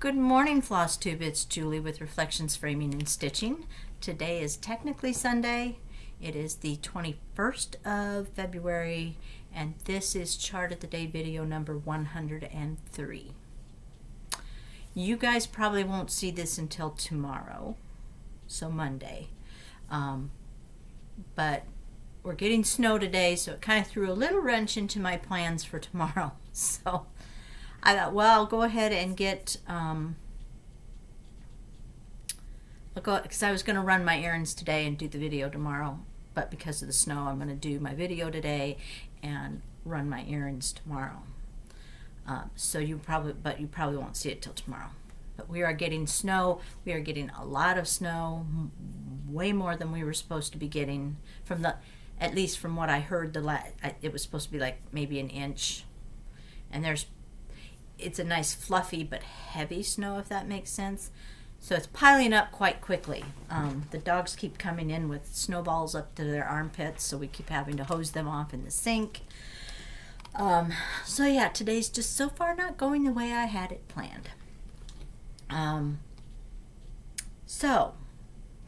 Good morning, Floss Tube. It's Julie with Reflections Framing and Stitching. Today is technically Sunday. It is the 21st of February, and this is Chart of the Day video number 103. You guys probably won't see this until tomorrow, so Monday. But we're getting snow today, so it kind of threw a little wrench into my plans for tomorrow. So I thought, well, I'll go ahead and get, because I was going to run my errands today and do the video tomorrow, but because of the snow, I'm going to do my video today and run my errands tomorrow. So you probably won't see it till tomorrow. But we are getting snow. We are getting a lot of snow, way more than we were supposed to be getting at least from what I heard. It was supposed to be like maybe an inch, and it's a nice fluffy but heavy snow, if that makes sense. So it's piling up quite quickly. The dogs keep coming in with snowballs up to their armpits, so we keep having to hose them off in the sink. So yeah, today's just so far not going the way I had it planned. So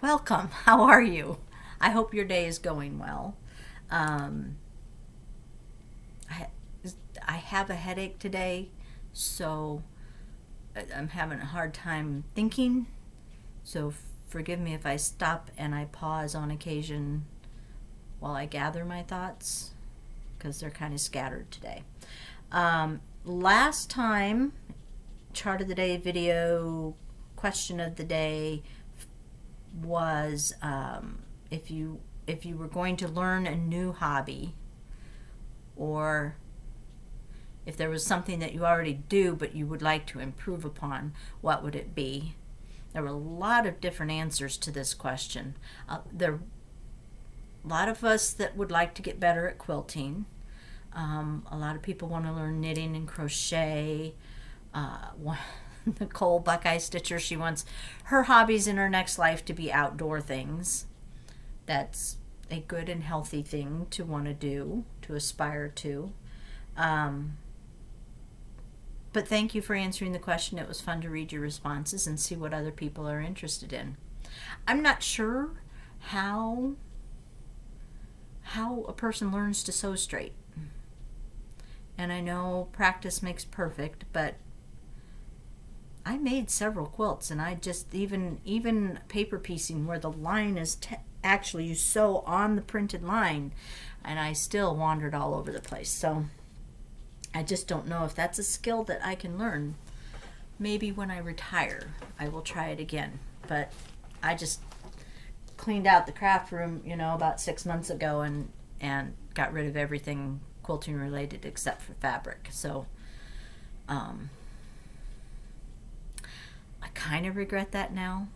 welcome. How are you? I hope your day is going well. I have a headache today, so I'm having a hard time thinking. So forgive me if I stop and I pause on occasion while I gather my thoughts, because they're kind of scattered today. Last time, Chart of the Day video question of the day was if you were going to learn a new hobby, or if there was something that you already do but you would like to improve upon, what would it be? There were a lot of different answers to this question. There are a lot of us that would like to get better at quilting. A lot of people want to learn knitting and crochet. Nicole Buckeye Stitcher, she wants her hobbies in her next life to be outdoor things. That's a good and healthy thing to want to do, to aspire to. But thank you for answering the question. It was fun to read your responses and see what other people are interested in. I'm not sure how a person learns to sew straight. And I know practice makes perfect, but I made several quilts, and I just, even paper piecing where the line is actually you sew on the printed line, and I still wandered all over the place. So I just don't know if that's a skill that I can learn. Maybe when I retire, I will try it again. But I just cleaned out the craft room, about 6 months ago, and got rid of everything quilting related except for fabric. So I kind of regret that now,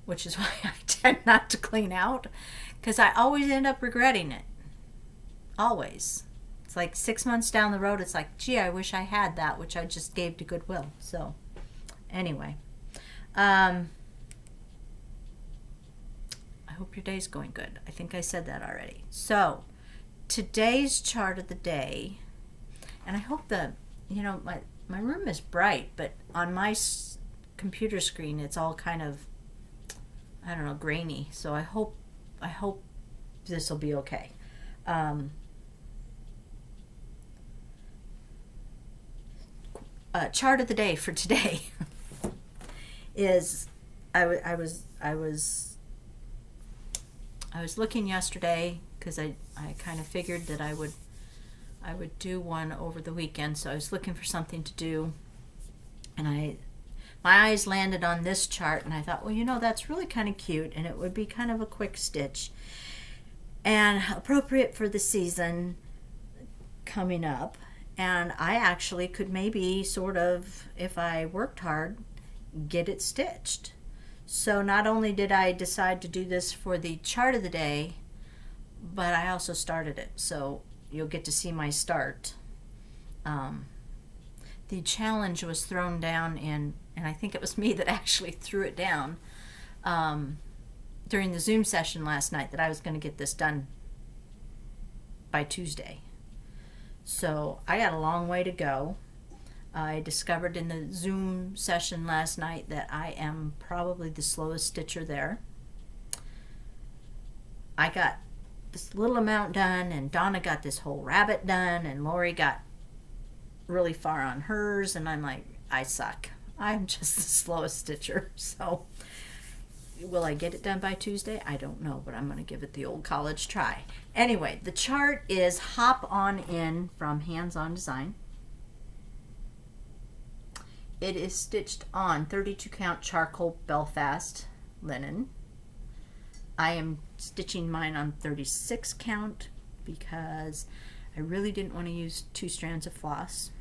which is why I tend not to clean out, because I always end up regretting it. Always. It's like 6 months down the road, it's like, gee, I wish I had that, which I just gave to Goodwill. So anyway, I hope your day's going good. I think I said that already. So today's chart of the day, and I hope my room is bright, but on my computer screen it's all kind of, I don't know, grainy. So I hope this will be okay. Chart of the day for today is I was looking yesterday, because I kind of figured that I would do one over the weekend. So I was looking for something to do, and my eyes landed on this chart, and I thought, well, that's really kind of cute, and it would be kind of a quick stitch and appropriate for the season coming up. And I actually could maybe sort of, if I worked hard, get it stitched. So not only did I decide to do this for the chart of the day, but I also started it. So you'll get to see my start. The challenge was thrown down and I think it was me that actually threw it down during the Zoom session last night, that I was going to get this done by Tuesday. So I got a long way to go. I discovered in the Zoom session last night that I am probably the slowest stitcher there. I got this little amount done, and Donna got this whole rabbit done, and Lori got really far on hers, and I'm like, I suck. I'm just the slowest stitcher. So will I get it done by Tuesday? I don't know, but I'm going to give it the old college try. Anyway, the chart is Hop On In from Hands On Design. It is stitched on 32 count charcoal Belfast linen. I am stitching mine on 36 count because I really didn't want to use 2 strands of floss.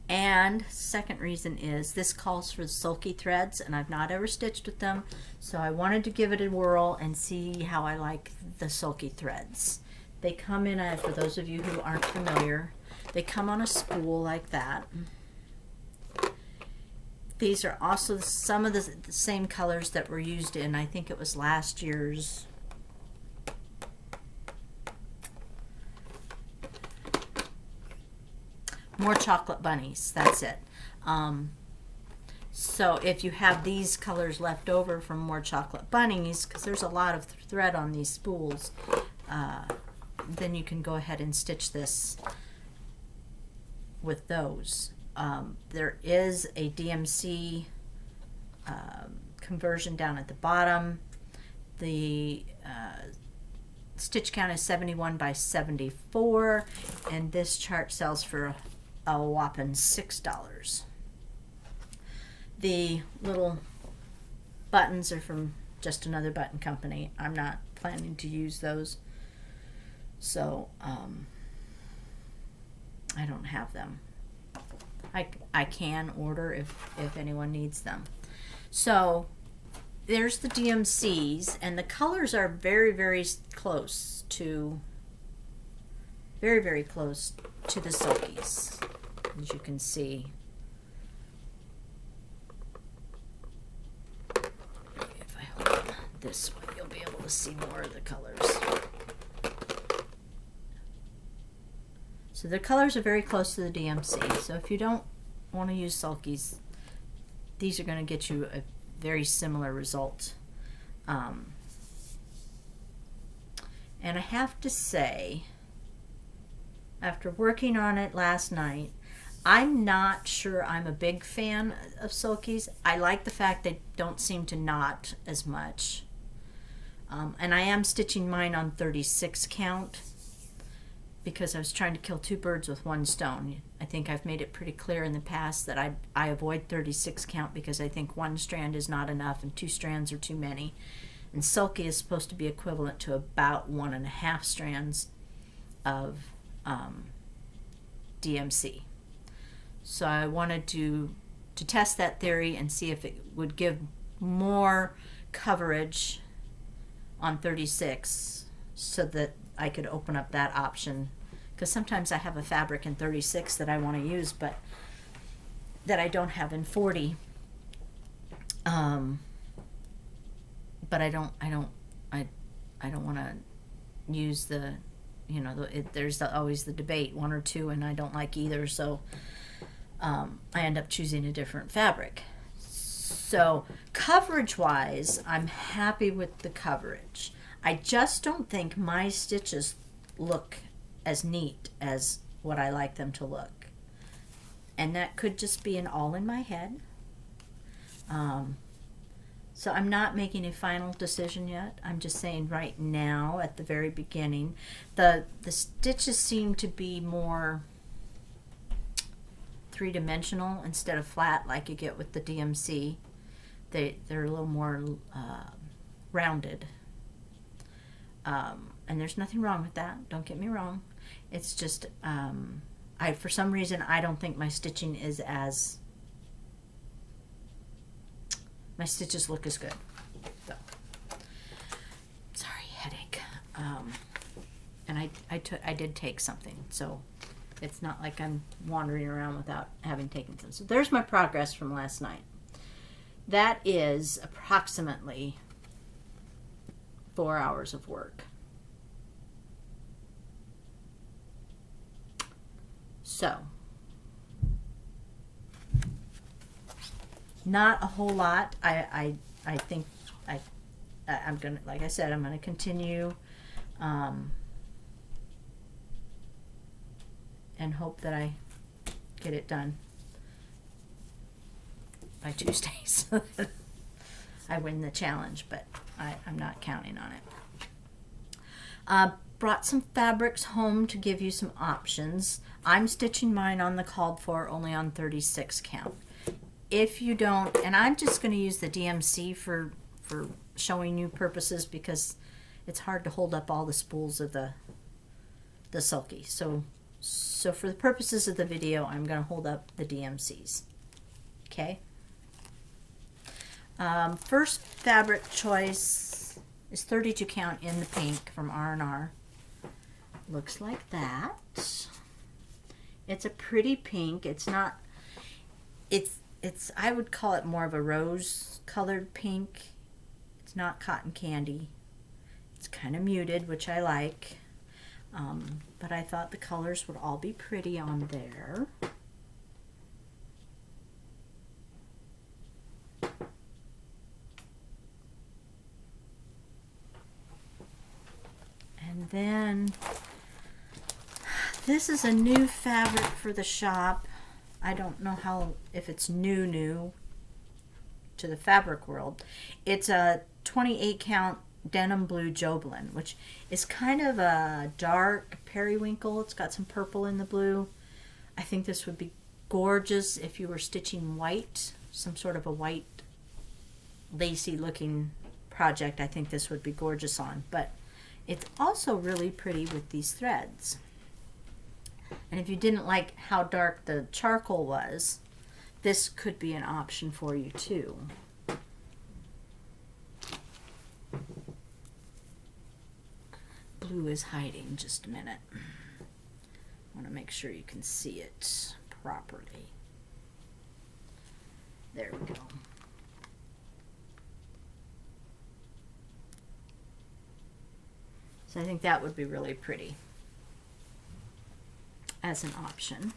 And second reason is this calls for the sulky threads, and I've not ever stitched with them, so I wanted to give it a whirl and see how I like the sulky threads. They come in for those of you who aren't familiar, they come on a spool like that. These are also some of the same colors that were used in, I think it was last year's More Chocolate Bunnies. That's it. So if you have these colors left over from More Chocolate Bunnies, because there's a lot of thread on these spools, then you can go ahead and stitch this with those. There is a DMC conversion down at the bottom. The stitch count is 71 by 74, and this chart sells for a whopping $6. The little buttons are from Just Another Button Company. I'm not planning to use those, so I don't have them. I can order if anyone needs them. So there's the DMCs, and the colors are very, very close to the silkies, as you can see. If I hold it this way, you'll be able to see more of the colors. So the colors are very close to the DMC. So if you don't want to use sulkies, these are going to get you a very similar result. And I have to say, after working on it last night, I'm not sure I'm a big fan of sulkies. I like the fact they don't seem to knot as much. And I am stitching mine on 36 count because I was trying to kill 2 birds with 1 stone. I think I've made it pretty clear in the past that I avoid 36 count because I think 1 strand is not enough and 2 strands are too many. And sulky is supposed to be equivalent to about 1.5 strands of DMC. So I wanted to test that theory and see if it would give more coverage on 36 so that I could open up that option, because sometimes I have a fabric in 36 that I want to use but that I don't have in 40, but I don't want to use the, there's always the debate, 1 or 2, and I don't like either, so I end up choosing a different fabric. So coverage wise, I'm happy with the coverage. I just don't think my stitches look as neat as what I like them to look. And that could just be all in my head. So I'm not making a final decision yet. I'm just saying right now, at the very beginning, the stitches seem to be more 3-dimensional instead of flat like you get with the DMC. They're a little more rounded. And there's nothing wrong with that, don't get me wrong. It's just for some reason I don't think my stitching is as, my stitches look as good. So, sorry, headache. And I did take something, so it's not like I'm wandering around without having taken some. So there's my progress from last night. That is approximately 4 hours of work. So Not a whole lot. I think I'm gonna, like I said, I'm gonna continue and hope that I get it done by Tuesday so that I win the challenge, but I'm not counting on it. Brought some fabrics home to give you some options. I'm stitching mine on the called for, only on 36 count. If you don't, and I'm just going to use the DMC for showing you purposes, because it's hard to hold up all the spools of the sulky. So for the purposes of the video, I'm going to hold up the DMCs. Okay. First fabric choice is 32 count in the pink from R&R. Looks like that. It's a pretty pink. It's not, it's I would call it more of a rose colored pink. It's not cotton candy. It's kind of muted, which I like. But I thought the colors would all be pretty on there. And then this is a new fabric for the shop. I don't know if it's new to the fabric world. It's a 28 count denim blue Joblin, which is kind of a dark periwinkle. It's got some purple in the blue. I think this would be gorgeous if you were stitching white, some sort of a white lacy looking project. I think this would be gorgeous on, but it's also really pretty with these threads. And if you didn't like how dark the charcoal was, this could be an option for you too. Blue is hiding. Just a minute. I want to make sure you can see it properly. There we go. So I think that would be really pretty as an option.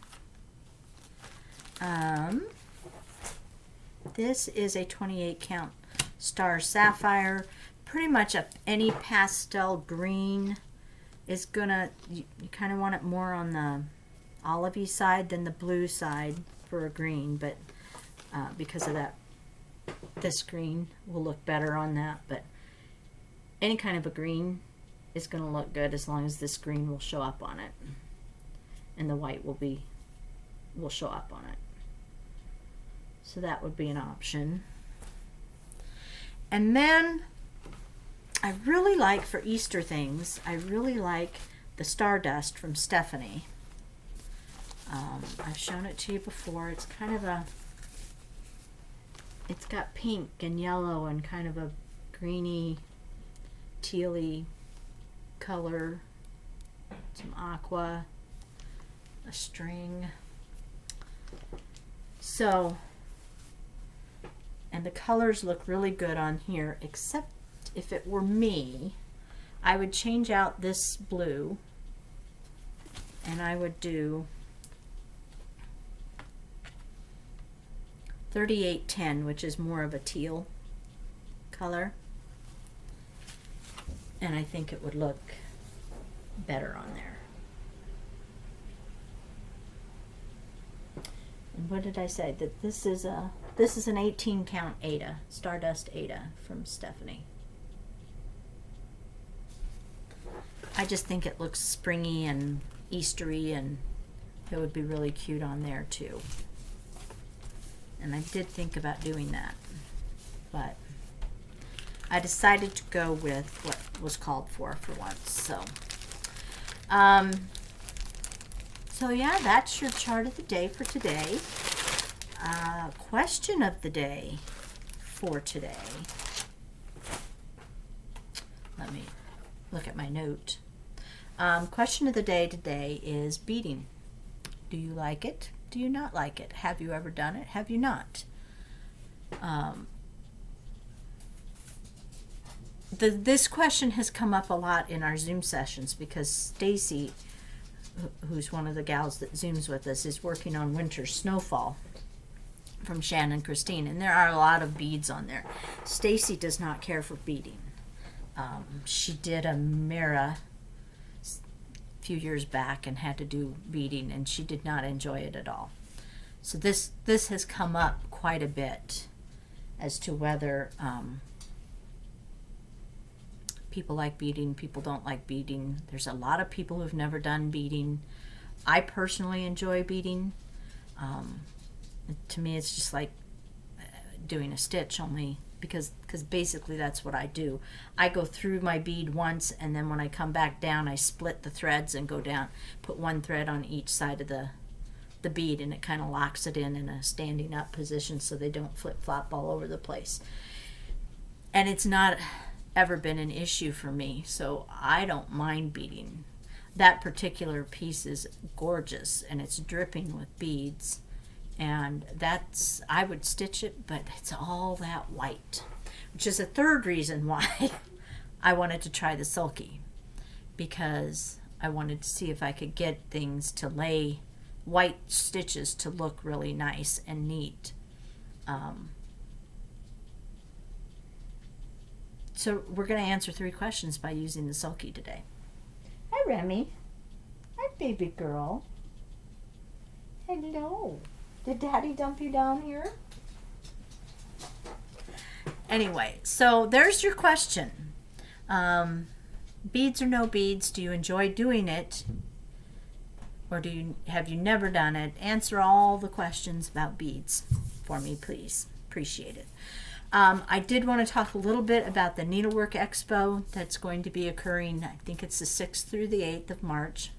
This is a 28 count Star Sapphire. Pretty much any pastel green is gonna, you kind of want it more on the olivey side than the blue side for a green, but because of that, this green will look better on that. But any kind of a green is going to look good as long as this green will show up on it, and the white will show up on it. So that would be an option. And then I really like, for Easter things, I really like the Stardust from Stephanie. I've shown it to you before. It's kind of it's got pink and yellow and kind of a greeny, tealy color, some aqua, a string. So, and the colors look really good on here, except if it were me, I would change out this blue and I would do 3810, which is more of a teal color, and I think it would look better on there. And what did I say? That this is an 18 count Ada, Stardust Ada from Stephanie. I just think it looks springy and Eastery, and it would be really cute on there too. And I did think about doing that, but I decided to go with what was called for once. So, so yeah, that's your chart of the day for today. Question of the day for today. Let me look at my note. Question of the day today is beading. Do you like it? Do you not like it? Have you ever done it? Have you not? This question has come up a lot in our Zoom sessions because Stacy, who's one of the gals that Zooms with us, is working on winter snowfall. from Shannon Christine, and there are a lot of beads on there. Stacy does not care for beading. She did a Mira a few years back and had to do beading, and she did not enjoy it at all. So this has come up quite a bit as to whether people like beading, people don't like beading. There's a lot of people who've never done beading. I personally enjoy beading. To me, it's just like doing a stitch, only because basically that's what I do. I go through my bead once, and then when I come back down, I split the threads and go down, put one thread on each side of the bead, and it kind of locks it in a standing up position so they don't flip-flop all over the place. And it's not ever been an issue for me, so I don't mind beading. That particular piece is gorgeous, and it's dripping with beads. And that's, I would stitch it, but it's all that white, which is a third reason why I wanted to try the sulky, because I wanted to see if I could get things to lay white stitches to look really nice and neat. So we're going to answer 3 questions by using the sulky today. Hi, Remy. Hi, baby girl. Hello. Did Daddy dump you down here? Anyway, so there's your question. Beads or no beads, do you enjoy doing it? Or have you never done it? Answer all the questions about beads for me, please. Appreciate it. I did want to talk a little bit about the Needlework Expo that's going to be occurring, I think it's the 6th through the 8th of March.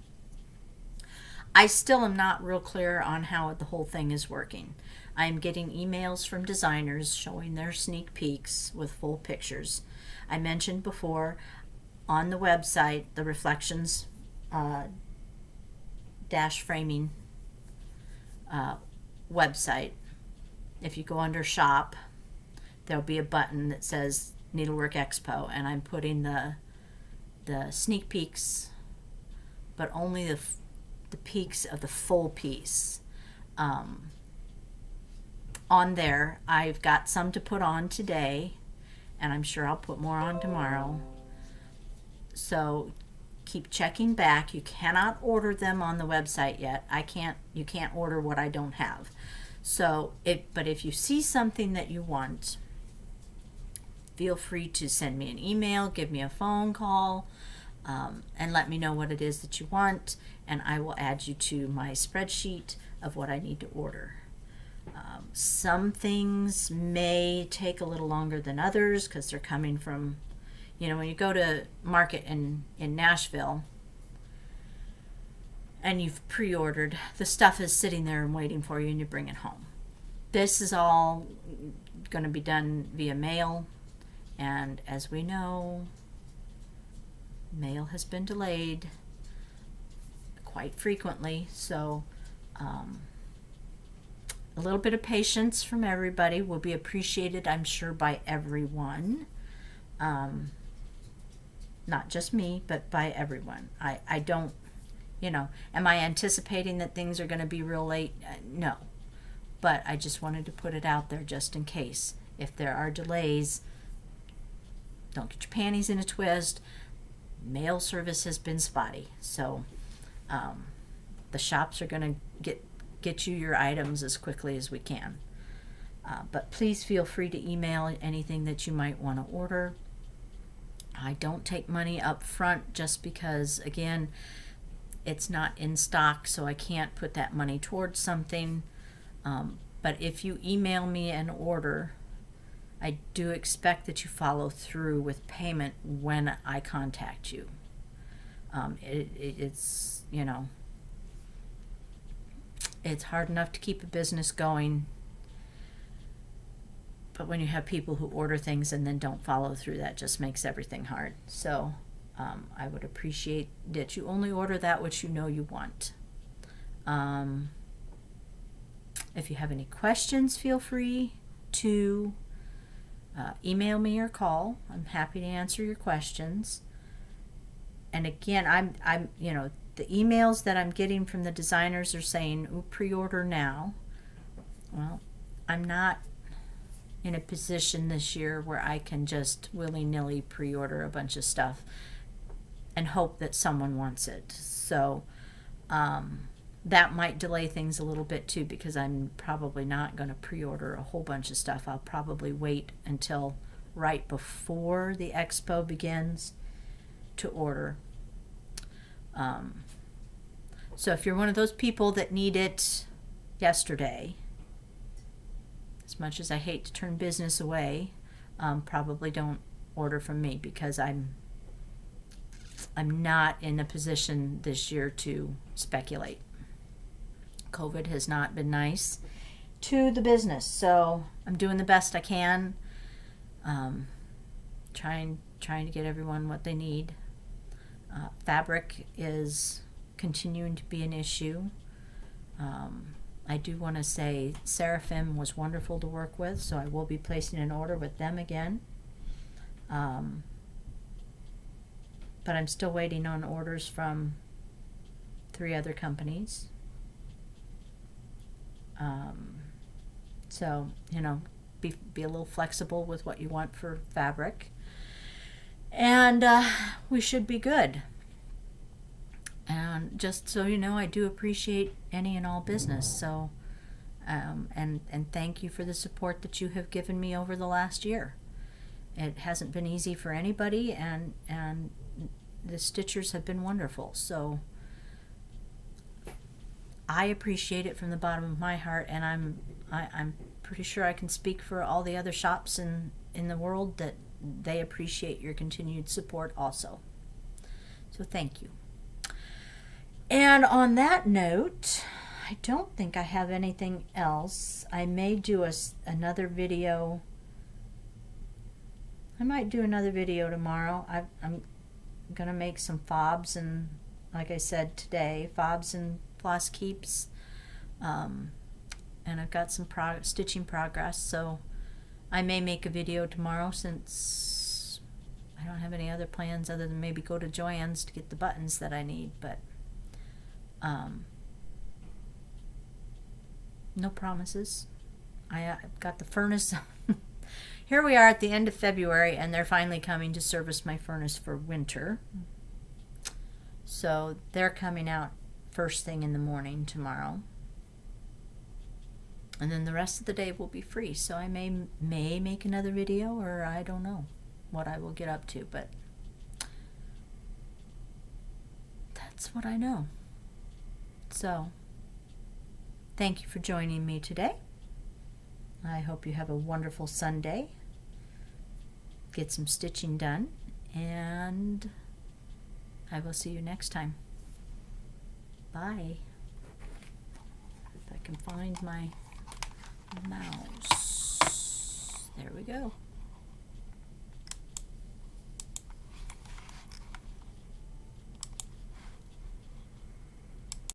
I still am not real clear on how the whole thing is working. I am getting emails from designers showing their sneak peeks with full pictures. I mentioned before on the website, the Reflections dash framing website. If you go under shop, there'll be a button that says Needlework Expo, and I'm putting the sneak peeks, but only the peaks of the full piece on there. I've got some to put on today, and I'm sure I'll put more on tomorrow. So keep checking back. You cannot order them on the website yet. You can't order what I don't have. So but if you see something that you want, feel free to send me an email, give me a phone call, and let me know what it is that you want, and I will add you to my spreadsheet of what I need to order. Some things may take a little longer than others because they're coming from, when you go to market in Nashville and you've pre-ordered, the stuff is sitting there and waiting for you, and you bring it home. This is all going to be done via mail, and as we know, mail has been delayed quite frequently, so a little bit of patience from everybody will be appreciated, I'm sure, by everyone. Not just me, but by everyone. I don't, am I anticipating that things are going to be real late? No. But I just wanted to put it out there just in case. If there are delays, don't get your panties in a twist. Mail service has been spotty. So the shops are going to get you your items as quickly as we can. But please feel free to email anything that you might want to order. I don't take money up front just because, again, it's not in stock, so I can't put that money towards something. But if you email me an order, I do expect that you follow through with payment when I contact you. It's, it's hard enough to keep a business going, but when you have people who order things and then don't follow through, that just makes everything hard. So I would appreciate that you only order that which you know you want. If you have any questions, feel free to email me or call. I'm happy to answer your questions. And again, I'm the emails that I'm getting from the designers are saying, "Ooh, pre-order now." Well, I'm not in a position this year where I can just willy-nilly pre-order a bunch of stuff and hope that someone wants it. So that might delay things a little bit too, because I'm probably not going to pre-order a whole bunch of stuff. I'll probably wait until right before the expo begins to order. So if you're one of those people that need it yesterday, as much as I hate to turn business away, probably don't order from me, because I'm not in a position this year to speculate. COVID has not been nice to the business, so I'm doing the best I can, trying to get everyone what they need. Fabric is continuing to be an issue. I do want to say Seraphim was wonderful to work with, so I will be placing an order with them again. But I'm still waiting on orders from 3 other companies. So, be a little flexible with what you want for fabric. And we should be good. And just so you know, I do appreciate any and all business. So, and thank you for the support that you have given me over the last year. It hasn't been easy for anybody, and the stitchers have been wonderful. So I appreciate it from the bottom of my heart, and I'm pretty sure I can speak for all the other shops in the world that they appreciate your continued support also. So thank you. And on that note, I don't think I have anything else. I may do another video. I might do another video tomorrow. I'm gonna make some fobs, and like I said today, fobs and floss keeps. And I've got some stitching progress, so I may make a video tomorrow, since I don't have any other plans other than maybe go to Joann's to get the buttons that I need. But no promises. I've got the furnace. Here we are at the end of February, and they're finally coming to service my furnace for winter. So they're coming out first thing in the morning tomorrow. And then the rest of the day will be free. So I may make another video, or I don't know what I will get up to, but that's what I know. So thank you for joining me today. I hope you have a wonderful Sunday. Get some stitching done, and I will see you next time. Bye. If I can find my mouse. There we go.